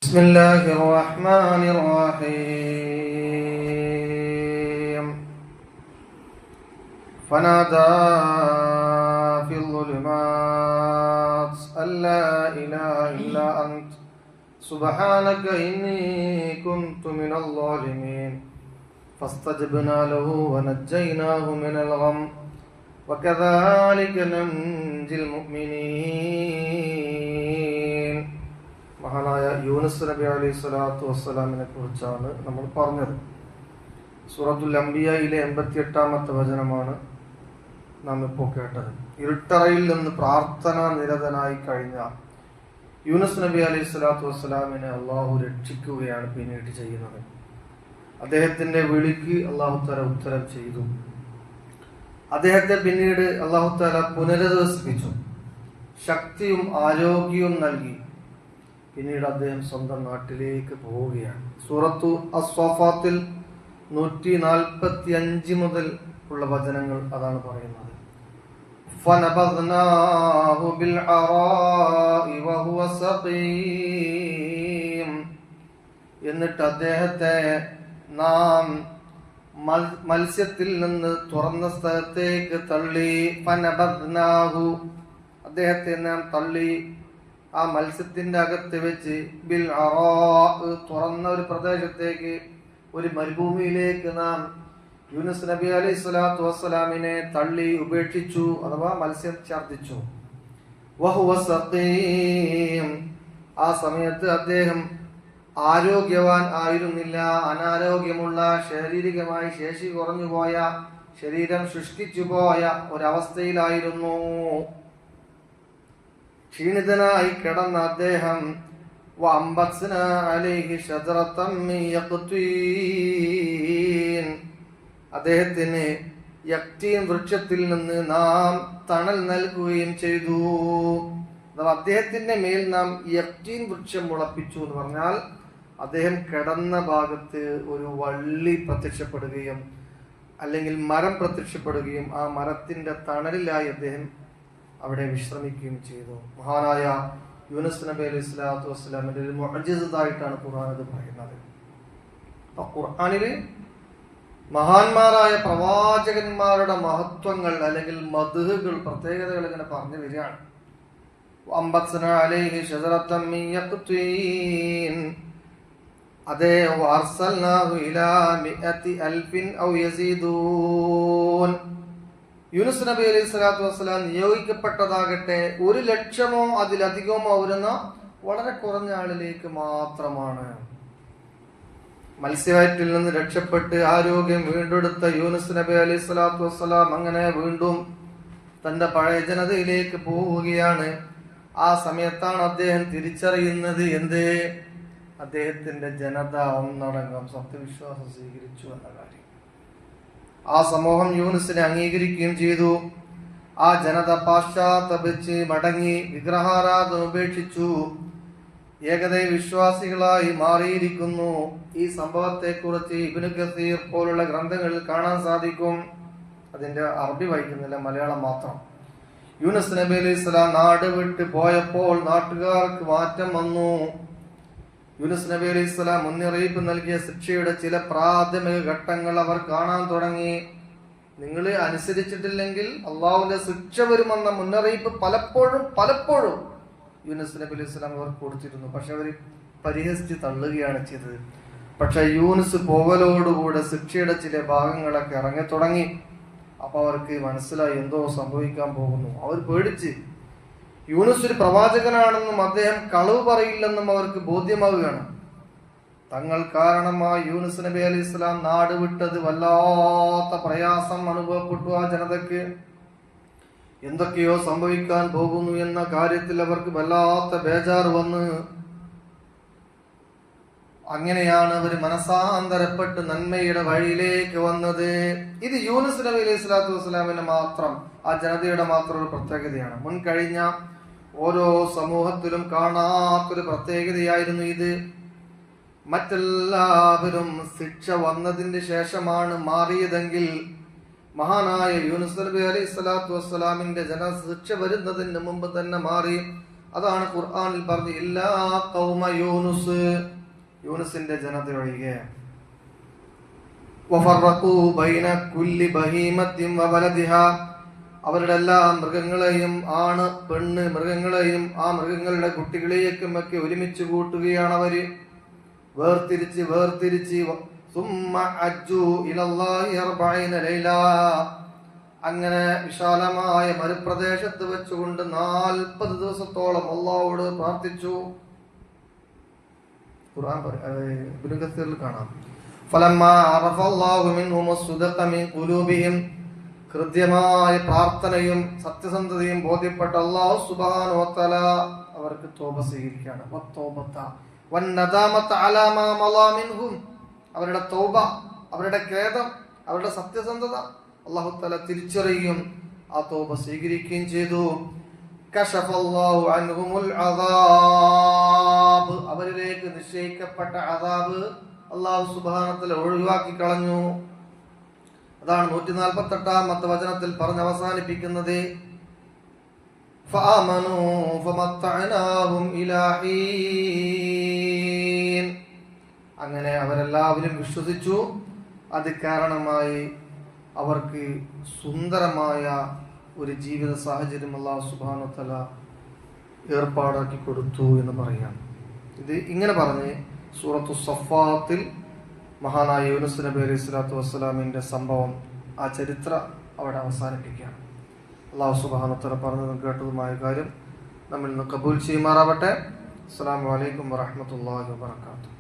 بسم الله الرحمن الرحيم فنادى في الظلمات أن لا إله إلا أنت سبحانك إني كنت من الظالمين فاستجبنا له ونجيناه من الغم وكذلك ننجي المؤمنين. മഹാനായ യൂനുസ് നബി അലൈഹി സ്വലാത്തു വസ്സലാമിനെ കുറിച്ചാണ് നമ്മൾ പറഞ്ഞത്. സൂറത്തുൽ അംബിയയിലെ 88-ാമത്തെ വചനമാണ് നാം ഇപ്പോൾ കേട്ടത്. ഇരുട്ടറയിൽ നിന്ന് പ്രാർത്ഥന നിരതനായി കഴിഞ്ഞ യൂനുസ് നബി അലൈഹി സ്വലാത്തു വസ്സലാമിനെ അള്ളാഹു രക്ഷിക്കുകയാണ് പിന്നീട് ചെയ്യുന്നത്. അദ്ദേഹത്തിന്റെ വിളിക്ക് അള്ളാഹു തആല ഉത്തരം ചെയ്തു. അദ്ദേഹത്തെ പിന്നീട് അള്ളാഹു തആല പുനരധിവസിപ്പിച്ചു, ശക്തിയും ആരോഗ്യവും നൽകി. പിന്നീട് അദ്ദേഹം സ്വന്തം നാട്ടിലേക്ക് പോവുകയാണ്. സൂറത്തു അസ്വാഫാത്തിൽ 145 മുതൽ ഉള്ള വചനങ്ങൾ അതാണ് പറയുന്നത്. ഫനബദ്നാഹു ബിൽ അറാഇ വഹുവ സഖീം. എന്നിട്ട് അദ്ദേഹത്തെ നാം മത്സ്യത്തിൽ നിന്ന് തുറന്ന സ്ഥലത്തേക്ക് തള്ളി. ഫനബദ്നാഹു, അദ്ദേഹത്തെ നാം തള്ളി ആ മത്സ്യത്തിന്റെ അകത്ത് വെച്ച്. ബിൽ അറാ, തുറന്ന ഒരു പ്രദേശത്തേക്ക്, ഒരു മരുഭൂമിയിലേക്ക് നാം യൂനുസ് നബി അലൈഹി സ്വലാത്തു വസ്സലാമിനെ തള്ളി ഉപേക്ഷിച്ചു, അഥവാ മത്സ്യം ഛർദ്ദിച്ചു. വഹുവ സഖീം, ആ സമയത്ത് അദ്ദേഹം ആരോഗ്യവാൻ ആയിരുന്നില്ല. അനാരോഗ്യമുള്ള, ശാരീരികമായി ശേഷി കുറഞ്ഞുപോയ, ശരീരം ശുഷ്കിച്ചു പോയ ഒരവസ്ഥയിലായിരുന്നു. ക്ഷീണിതനായി കിടന്ന അദ്ദേഹം അദ്ദേഹത്തിന് യക്തീൻ വൃക്ഷത്തിൽ നിന്ന് നാം തണൽ നൽകുകയും ചെയ്തു. അദ്ദേഹത്തിന്റെ മേൽ നാം യക്തീൻ വൃക്ഷം മുളപ്പിച്ചു എന്ന് പറഞ്ഞാൽ അദ്ദേഹം കിടന്ന ഭാഗത്ത് ഒരു വള്ളി പ്രത്യക്ഷപ്പെടുകയും അല്ലെങ്കിൽ മരം പ്രത്യക്ഷപ്പെടുകയും ആ മരത്തിന്റെ തണലിലായി അദ്ദേഹം അവിടെ വിശ്രമിക്കുകയും ചെയ്തു. മഹാനായ യൂനുസ് നബി അലൈഹി സ്വലാത്തു വസ്സലാമിന്റെ ഒരു മുഅ്ജിസത്തായിട്ടാണ് ഖുർആൻ ഇത് പറയുന്നത്. അപ്പൊ ഖുർആനില് മഹാന്മാരായ പ്രവാചകന്മാരുടെ മഹത്വങ്ങൾ അല്ലെങ്കിൽ മദ്ഹുകൾ, പ്രത്യേകതകൾ ഇങ്ങനെ പറഞ്ഞു വരികയാണ്. വഅംബത്നാ അലൈഹി ശജറത്തൻ മിൻ യഖ്തീൻ, അതേ വഅർസൽനാഹു ഇലാ മിഅതി അൽഫിൻ ഔ യസീദൂൻ. യൂനുസ് നബി അലൈഹി സ്വലാത്തു വസ്സലാം നിയോഗിക്കപ്പെട്ടതാകട്ടെ 1,00,000-മോ അതിലധികമോ വരുന്ന വളരെ കുറഞ്ഞ ആളിലേക്ക് മാത്രമാണ്. മത്സ്യവയറ്റിൽ നിന്ന് രക്ഷപ്പെട്ട് ആരോഗ്യം വീണ്ടെടുത്ത യൂനുസ് നബി അലൈഹി സ്വലാത്തു വസ്സലാം അങ്ങനെ വീണ്ടും തന്റെ പഴയ ജനതയിലേക്ക് പോവുകയാണ്. ആ സമയത്താണ് അദ്ദേഹം തിരിച്ചറിയുന്നത് എന്ത്? അദ്ദേഹത്തിന്റെ ജനത ഒന്നടങ്കം സത്യവിശ്വാസം സ്വീകരിച്ചു എന്ന കാര്യം. ആ സമൂഹം യൂനുസിനെ അംഗീകരിക്കുകയും ചെയ്തു. ആ ജനത പാശ്ചാത്തപിച്ച് മടങ്ങി വിഗ്രഹാരാധന ഉപേക്ഷിച്ചു, ഏകദൈവ വിശ്വാസികളായി മാറിയിരിക്കുന്നു. ഈ സംഭവത്തെ കുറിച്ച് ഇബ്നു കസീർ പോലുള്ള ഗ്രന്ഥങ്ങളിൽ കാണാൻ സാധിക്കും. അതിന്റെ അറബി വായിക്കുന്നില്ല, മലയാളം മാത്രം. യൂനുസ് നബി അലൈഹി സ്വലാം നാട് വിട്ട് പോയപ്പോൾ നാട്ടുകാർക്ക് മാറ്റം വന്നു. യൂനുസ് നബി അലൈഹി സ്വലാം മുന്നറിയിപ്പ് നൽകിയ ശിക്ഷയുടെ ചില പ്രാഥമിക ഘട്ടങ്ങൾ അവർ കാണാൻ തുടങ്ങി. നിങ്ങൾ അനുസരിച്ചിട്ടില്ലെങ്കിൽ അള്ളാഹുവിന്റെ ശിക്ഷ വരുമെന്ന മുന്നറിയിപ്പ് പലപ്പോഴും യൂനുസ് നബി അലൈഹി സ്വലാം അവർ കൊടുത്തിരുന്നു. പക്ഷെ അവർ പരിഹസിച്ച് തള്ളുകയാണ് ചെയ്തത്. പക്ഷെ യൂനുസ് പോകലോടുകൂടെ ശിക്ഷയുടെ ചില ഭാഗങ്ങളൊക്കെ ഇറങ്ങി തുടങ്ങി. അപ്പൊ അവർക്ക് മനസ്സിലായി എന്തോ സംഭവിക്കാൻ പോകുന്നു. അവർ പേടിച്ച്. യൂനുസ് ഒരു പ്രവാചകനാണെന്നും അദ്ദേഹം കളവ് പറയില്ലെന്നും അവർക്ക് ബോധ്യമാവുകയാണ്. തങ്ങൾ കാരണമായി യൂനുസ് നബി അലൈഹി സ്വലാം നാട് വിട്ടത് വല്ലാത്ത പ്രയാസം അനുഭവപ്പെട്ടു. ആ ജനതയ്ക്ക് എന്തൊക്കെയോ സംഭവിക്കാൻ പോകുന്നു എന്ന കാര്യത്തിൽ അവർക്ക് വല്ലാത്ത ബേജാറ് വന്ന് അങ്ങനെയാണ് അവർ മനസാന്തരപ്പെട്ട് നന്മയുടെ വഴിയിലേക്ക് വന്നത്. ഇത് യൂനുസ് നബി അലൈഹി സ്വലാത്തു വസ്സലാമിന്റെ മാത്രം, ആ ജനതയുടെ മാത്രം ഒരു പ്രത്യേകതയാണ്. മുൻകഴിഞ്ഞ ഓരോ സമൂഹത്തിലും കാണാത്തൊരു പ്രത്യേകതയായിരുന്നു ഇത്. മറ്റെല്ലാവരും ശിക്ഷ വന്നതിന് ശേഷമാണ് മാറിയതെങ്കിൽ മഹാനായ യൂനുസ് നബി അലൈഹി സ്വലാത്തു വസ്സലാമിന്റെ ജന ശിക്ഷ വരുന്നതിന് മുമ്പ് തന്നെ മാറി. അതാണ് ഖുർആനിൽ പറഞ്ഞ ഇല്ലാ ഖൗമ യൂനുസ്, യൂനുസിന്റെ ജനത ഒഴികെ. വഫറഖൂ ബൈന കുല്ലി ബഹീമത്തിൻ വവലദിഹാ, അവരുടെ എല്ലാ മൃഗങ്ങളെയും, ആണ് പെണ്ണ് മൃഗങ്ങളെയും ആ മൃഗങ്ങളുടെ കുട്ടികളെയൊക്കെ ഒക്കെ ഒരുമിച്ച് കൂട്ടുകയാണ് അവര്. വേർതിരിച്ച് സുമ്മ അജ്ജു ഇലല്ലാഹി 40 ലൈലാ, അങ്ങനെ വിശാലമായ മരുപ്രദേശത്ത് വെച്ചുകൊണ്ട് 40 ദിവസത്തോളം അല്ലാഹുവോട് പ്രാർത്ഥിച്ചു. ഖുർആൻ ഇബ്നു കസീറിൽ കാണാം. ഫലമ്മാ അറഫല്ലാഹു മിൻഹും അസ്സദഖ മിൻ ഖുലൂബിഹിം, കൃത്യമായ പ്രാർത്ഥനയും സത്യസന്ധതയും ബോധ്യപ്പെട്ട അല്ലാഹു സുബ്ഹാനഹു വ തആല അവർക്ക് തൗബ സ്വീകരിക്കുകയാണ്. വത്തൗബത വന്നദാമത അലാ മാ മളാ മിൻഹും, അവരുടെ തൗബ, അവരുടെ ഖേദം, അവരുടെ സത്യസന്ധത അല്ലാഹു തആല തിരിച്ചറിയുകയും ആ തൗബ സ്വീകരിക്കുകയും ചെയ്തു. കശഫല്ലാഹു അൻഹുൽ അദാബ്, അവരിലേക്ക് നിശ്ചയിക്കപ്പെട്ട അദാബ് അല്ലാഹു സുബ്ഹാനഹു വ തആല ഒഴിവാക്കി കളഞ്ഞു. അതാണ് 148-ാമത്തെ വചനത്തിൽ പറഞ്ഞ് അവസാനിപ്പിക്കുന്നത്. ഫആമനൂ ഫമത്തഅനാഹും ഇലാ ഹീൻ, അങ്ങനെ അവരെല്ലാവരും വിശ്വസിച്ചു. അത് കാരണമായി അവർക്ക് സുന്ദരമായ ഒരു ജീവിത സാഹചര്യം അല്ലാഹു സുബ്ഹാനഹു വ തആല ഏർപ്പാടാക്കി കൊടുത്തു എന്ന് പറയാം. ഇത് ഇങ്ങനെ പറഞ്ഞ് സൂറത്തു സഫാത്തിൽ മഹാനായ യൂനുസ് നബി അലൈഹി സ്വലാത്തു വസ്സലാമിന്റെ സംഭവം, ആ ചരിത്രം അവിടെ അവസാനിപ്പിക്കുകയാണ്. അല്ലാഹു സുബ്ഹാനഹു വ തആല പറഞ്ഞതും കേട്ടതുമായ കാര്യം നമ്മിൽ നിന്ന് കബൂൽ ചെയ്യുമാറാവട്ടെ. അസ്സലാമു അലൈക്കും വറഹ്മത്തുള്ളാഹി വബറകാതുഹു.